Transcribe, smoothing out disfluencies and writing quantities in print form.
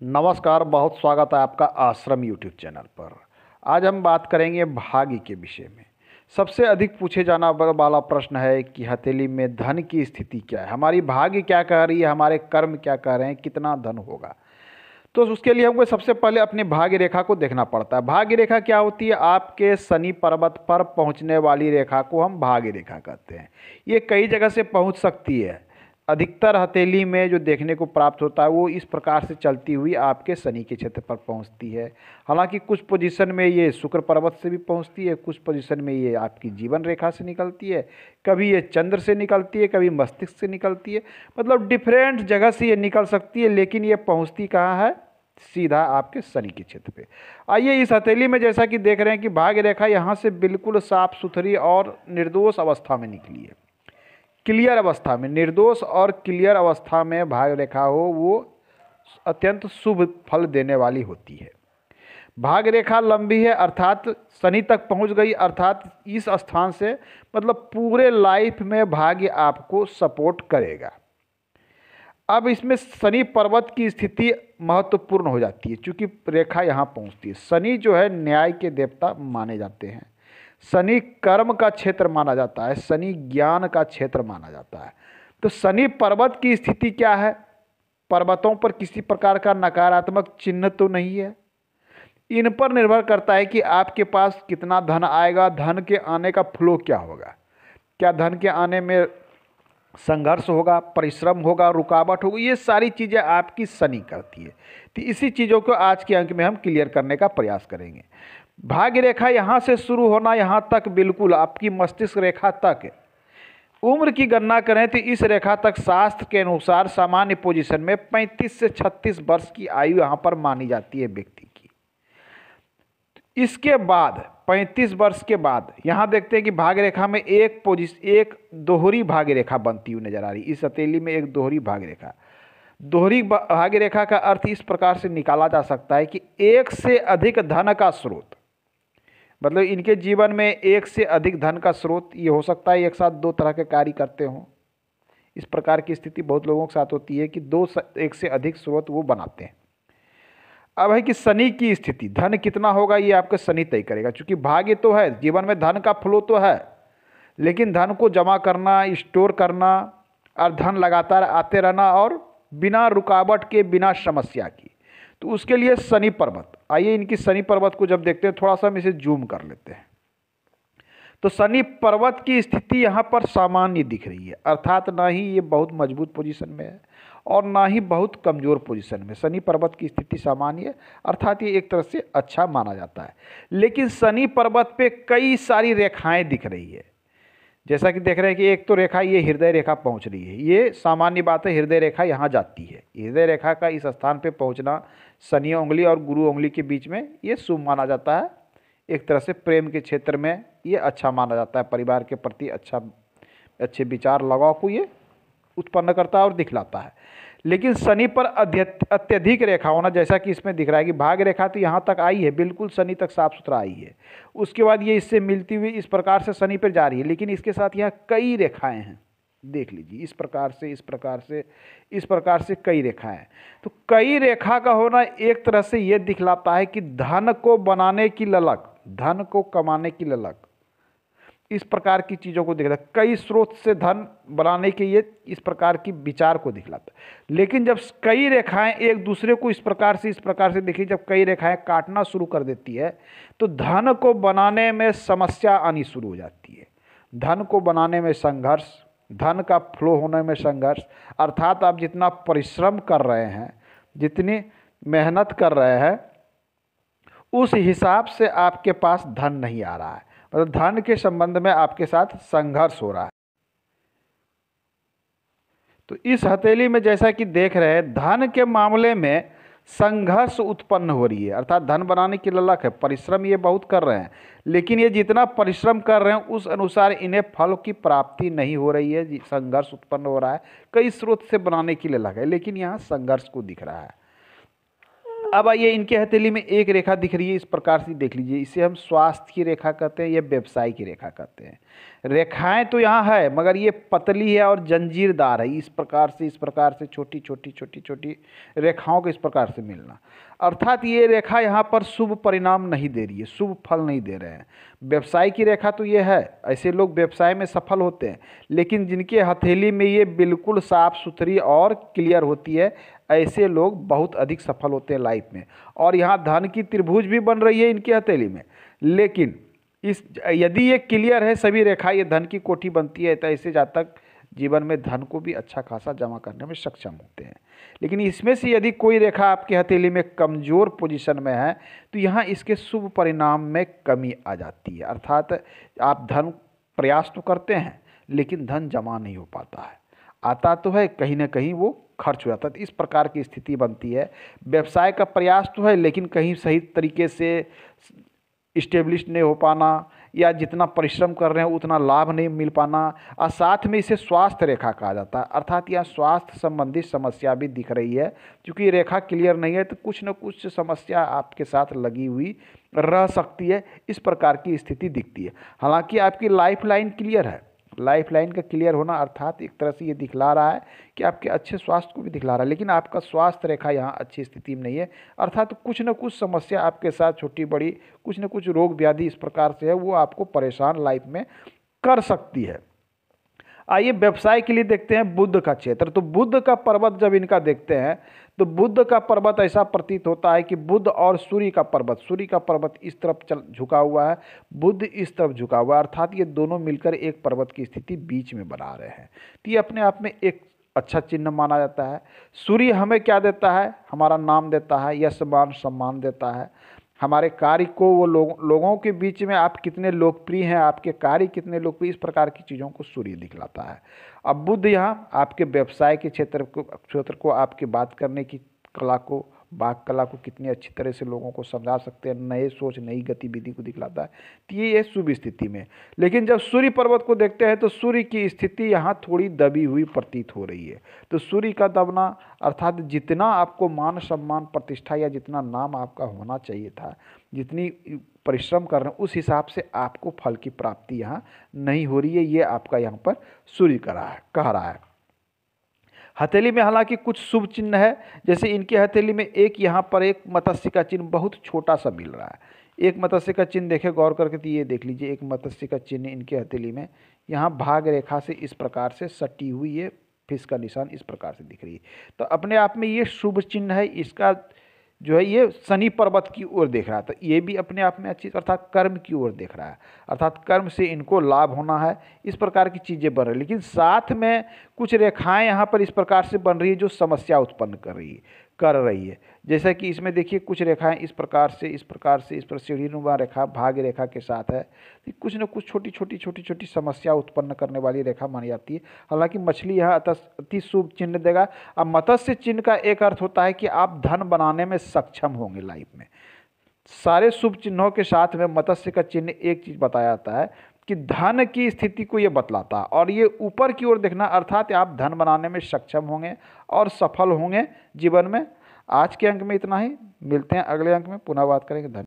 नमस्कार, बहुत स्वागत है आपका आश्रम यूट्यूब चैनल पर। आज हम बात करेंगे भाग्य के विषय में। सबसे अधिक पूछे जाना वाला प्रश्न है कि हथेली में धन की स्थिति क्या है, हमारी भाग्य क्या कह रही है, हमारे कर्म क्या कह रहे हैं, कितना धन होगा। तो उसके लिए हमको सबसे पहले अपनी भाग्य रेखा को देखना पड़ता है। भाग्य रेखा क्या होती है? आपके शनि पर्वत पर पहुंचने वाली रेखा को हम भाग्य रेखा कहते हैं। ये कई जगह से पहुंच सकती है। अधिकतर हथेली में जो देखने को प्राप्त होता है वो इस प्रकार से चलती हुई आपके शनि के क्षेत्र पर पहुंचती है। हालांकि कुछ पोजीशन में ये शुक्र पर्वत से भी पहुंचती है, कुछ पोजीशन में ये आपकी जीवन रेखा से निकलती है, कभी ये चंद्र से निकलती है, कभी मस्तिष्क से निकलती है। मतलब डिफरेंट जगह से ये निकल सकती है, लेकिन ये पहुंचती कहाँ है? सीधा आपके शनि के क्षेत्र पे। आइए इस हथेली में जैसा कि देख रहे हैं कि भाग्य रेखा यहाँ से बिल्कुल साफ सुथरी और निर्दोष अवस्था में निकली है। क्लियर अवस्था में, निर्दोष और क्लियर अवस्था में भाग्य रेखा हो वो अत्यंत शुभ फल देने वाली होती है। भाग्य रेखा लंबी है अर्थात शनि तक पहुंच गई, अर्थात इस स्थान से मतलब पूरे लाइफ में भाग्य आपको सपोर्ट करेगा। अब इसमें शनि पर्वत की स्थिति महत्वपूर्ण हो जाती है, क्योंकि रेखा यहाँ पहुँचती है। शनि जो है न्याय के देवता माने जाते हैं, शनि कर्म का क्षेत्र माना जाता है, शनि ज्ञान का क्षेत्र माना जाता है। तो शनि पर्वत की स्थिति क्या है? पर्वतों पर किसी प्रकार का नकारात्मक चिन्ह तो नहीं है। इन पर निर्भर करता है कि आपके पास कितना धन आएगा, धन के आने का फ्लो क्या होगा। क्या धन के आने में संघर्ष होगा, परिश्रम होगा, रुकावट होगी, ये सारी चीज़ें आपकी शनि करती है। तो इसी चीज़ों को आज के अंक में हम क्लियर करने का प्रयास करेंगे। भाग्य रेखा यहाँ से शुरू होना यहाँ तक बिल्कुल आपकी मस्तिष्क रेखा तक, उम्र की गणना करें तो इस रेखा तक शास्त्र के अनुसार सामान्य पोजीशन में 35 से 36 वर्ष की आयु यहाँ पर मानी जाती है व्यक्ति की। इसके बाद 35 वर्ष के बाद यहाँ देखते हैं कि भाग्य रेखा में एक दोहरी भाग्य रेखा बनती हुई नजर आ रही। इस हथेली में एक दोहरी भाग्य रेखा, दोहरी भाग्य रेखा का अर्थ इस प्रकार से निकाला जा सकता है कि एक से अधिक धन का स्रोत, मतलब इनके जीवन में एक से अधिक धन का स्रोत ये हो सकता है, एक साथ दो तरह के कार्य करते हों। इस प्रकार की स्थिति बहुत लोगों के साथ होती है कि एक से अधिक स्रोत वो बनाते हैं। अब है कि शनि की स्थिति, धन कितना होगा ये आपका शनि तय करेगा। क्योंकि भाग्य तो है, जीवन में धन का फ्लो तो है, लेकिन धन को जमा करना, स्टोर करना और धन लगातार आते रहना और बिना रुकावट के, बिना समस्या की, तो उसके लिए शनि पर्वत। आइए इनकी शनि पर्वत को जब देखते हैं, थोड़ा सा हम इसे जूम कर लेते हैं। तो शनि पर्वत की स्थिति यहाँ पर सामान्य दिख रही है, अर्थात ना ही ये बहुत मजबूत पोजीशन में है और ना ही बहुत कमज़ोर पोजीशन में। शनि पर्वत की स्थिति सामान्य है, अर्थात ये एक तरह से अच्छा माना जाता है। लेकिन शनि पर्वत पे कई सारी रेखाएं दिख रही है। जैसा कि देख रहे हैं कि एक तो रेखा ये हृदय रेखा पहुंच रही है, ये सामान्य बात है, हृदय रेखा यहाँ जाती है। हृदय रेखा का इस स्थान पे पहुंचना शनि उंगली और गुरु उंगली के बीच में ये शुभ माना जाता है। एक तरह से प्रेम के क्षेत्र में ये अच्छा माना जाता है, परिवार के प्रति अच्छे विचार लगाव को ये उत्पन्न करता है और दिखलाता है। लेकिन शनि पर अत्यधिक रेखा होना, जैसा कि इसमें दिख रहा है कि भाग्य रेखा तो यहाँ तक आई है, बिल्कुल शनि तक साफ सुथरा आई है, उसके बाद ये इससे मिलती हुई इस प्रकार से शनि पर जा रही है। लेकिन इसके साथ यहाँ कई रेखाएं हैं, देख लीजिए, इस प्रकार से, इस प्रकार से, इस प्रकार से कई रेखाएं। तो कई रेखा का होना एक तरह से ये दिखलाता है कि धन को बनाने की ललक, धन को कमाने की ललक, इस प्रकार की चीज़ों को दिखता है। कई स्रोत से धन बनाने के ये इस प्रकार की विचार को दिखलाता है। लेकिन जब कई रेखाएं एक दूसरे को इस प्रकार से देखिए, जब कई रेखाएं काटना शुरू कर देती है तो धन को बनाने में समस्या आनी शुरू हो जाती है। धन को बनाने में संघर्ष, धन का फ्लो होने में संघर्ष, अर्थात आप जितना परिश्रम कर रहे हैं, जितनी मेहनत कर रहे हैं, उस हिसाब से आपके पास धन नहीं आ रहा है, मतलब धन के संबंध में आपके साथ संघर्ष हो रहा है। तो इस हथेली में जैसा कि देख रहे हैं, धन के मामले में संघर्ष उत्पन्न हो रही है, अर्थात धन बनाने की ललक है, परिश्रम ये बहुत कर रहे हैं, लेकिन ये जितना परिश्रम कर रहे हैं उस अनुसार इन्हें फल की प्राप्ति नहीं हो रही है, संघर्ष उत्पन्न हो रहा है। कई स्रोत से बनाने की ललक है, लेकिन यहाँ संघर्ष को दिख रहा है। अब आइए, इनके हथेली में एक रेखा दिख रही है, इस प्रकार से देख लीजिए। इसे हम स्वास्थ्य की रेखा कहते हैं या व्यवसाय की रेखा कहते हैं। रेखाएं तो यहाँ है मगर ये पतली है और जंजीरदार है। इस प्रकार से छोटी छोटी छोटी छोटी रेखाओं को इस प्रकार से मिलना, अर्थात ये रेखा यहाँ पर शुभ परिणाम नहीं दे रही है, शुभ फल नहीं दे रहे हैं। व्यवसाय की रेखा तो ये है, ऐसे लोग व्यवसाय में सफल होते हैं, लेकिन जिनके हथेली में ये बिल्कुल साफ सुथरी और क्लियर होती है, ऐसे लोग बहुत अधिक सफल होते हैं लाइफ में। और यहाँ धन की त्रिभुज भी बन रही है इनकी हथेली में, लेकिन यदि ये क्लियर है सभी रेखा, ये धन की कोठी बनती है, तो ऐसे जातक जीवन में धन को भी अच्छा खासा जमा करने में सक्षम होते हैं। लेकिन इसमें से यदि कोई रेखा आपके हथेली में कमज़ोर पोजीशन में है तो यहाँ इसके शुभ परिणाम में कमी आ जाती है, अर्थात आप धन प्रयास तो करते हैं लेकिन धन जमा नहीं हो पाता है, आता तो है कहीं ना कहीं वो खर्च हो जाता है। तो इस प्रकार की स्थिति बनती है। व्यवसाय का प्रयास तो है लेकिन कहीं सही तरीके से इस्टेब्लिश नहीं हो पाना, या जितना परिश्रम कर रहे हैं उतना लाभ नहीं मिल पाना, और साथ में इसे स्वास्थ्य रेखा कहा जाता है, अर्थात यहाँ स्वास्थ्य संबंधी समस्या भी दिख रही है। क्योंकि रेखा क्लियर नहीं है तो कुछ न कुछ समस्या आपके साथ लगी हुई रह सकती है, इस प्रकार की स्थिति दिखती है। हालांकि आपकी लाइफ लाइन क्लियर है। लाइफ लाइन का क्लियर होना अर्थात एक तरह से ये दिखला रहा है कि आपके अच्छे स्वास्थ्य को भी दिखला रहा है, लेकिन आपका स्वास्थ्य रेखा यहाँ अच्छी स्थिति में नहीं है, अर्थात कुछ न कुछ समस्या आपके साथ छोटी बड़ी, कुछ न कुछ रोग व्याधि इस प्रकार से है, वो आपको परेशान लाइफ में कर सकती है। आइए व्यवसाय के लिए देखते हैं बुध का क्षेत्र। तो बुध का पर्वत जब इनका देखते हैं तो बुध का पर्वत ऐसा प्रतीत होता है कि बुध और सूर्य का पर्वत इस तरफ झुका हुआ है, बुध इस तरफ झुका हुआ है, अर्थात ये दोनों मिलकर एक पर्वत की स्थिति बीच में बना रहे हैं। तो ये अपने आप में एक अच्छा चिन्ह माना जाता है। सूर्य हमें क्या देता है? हमारा नाम देता है, यश मान सम्मान देता है, हमारे कार्य को वो लोगों के बीच में आप कितने लोकप्रिय हैं, आपके कार्य कितने लोकप्रिय, इस प्रकार की चीज़ों को सूर्य दिखलाता है। अब बुध यहाँ आपके व्यवसाय के क्षेत्र को आपके बात करने की कला को, वाक कला को कितनी अच्छी तरह से लोगों को समझा सकते हैं, नए सोच नई गतिविधि को दिखलाता है। तो ये शुभ स्थिति में। लेकिन जब सूर्य पर्वत को देखते हैं तो सूर्य की स्थिति यहाँ थोड़ी दबी हुई प्रतीत हो रही है। तो सूर्य का दबना अर्थात जितना आपको मान सम्मान प्रतिष्ठा या जितना नाम आपका होना चाहिए था, जितनी परिश्रम कर रहे हैं उस हिसाब से आपको फल की प्राप्ति यहाँ नहीं हो रही है, ये आपका यहाँ पर सूर्य कह रहा है। हथेली में हालांकि कुछ शुभ चिन्ह है, जैसे इनके हथेली में एक यहाँ पर एक मत्स्य का चिन्ह बहुत छोटा सा मिल रहा है। एक मत्स्य का चिन्ह देखें गौर करके, तो ये देख लीजिए एक मत्स्य का चिन्ह इनके हथेली में यहाँ भाग रेखा से इस प्रकार से सटी हुई ये फिश का निशान इस प्रकार से दिख रही है। तो अपने आप में ये शुभ चिन्ह है। इसका जो है ये शनि पर्वत की ओर देख रहा है, तो ये भी अपने आप में अच्छी, अर्थात कर्म की ओर देख रहा है, अर्थात कर्म से इनको लाभ होना है, इस प्रकार की चीज़ें बन रही है। लेकिन साथ में कुछ रेखाएं यहाँ पर इस प्रकार से बन रही है जो समस्या उत्पन्न कर रही है। जैसा कि इसमें देखिए कुछ रेखाएं इस प्रकार से इस पर सीढ़ीनुमा रेखा भाग्य रेखा के साथ है, तो कुछ न कुछ छोटी छोटी समस्या उत्पन्न करने वाली रेखा मानी जाती है। हालांकि मछली यहाँ अति शुभ चिन्ह देगा। अब मत्स्य चिन्ह का एक अर्थ होता है कि आप धन बनाने में सक्षम होंगे लाइफ में। सारे शुभ चिन्हों के साथ में मत्स्य का चिन्ह एक चीज़ बताया जाता है कि धन की स्थिति को ये बतलाता है, और ये ऊपर की ओर देखना अर्थात आप धन बनाने में सक्षम होंगे और सफल होंगे जीवन में। आज के अंक में इतना ही, मिलते हैं अगले अंक में, पुनः बात करेंगे। धन्यवाद।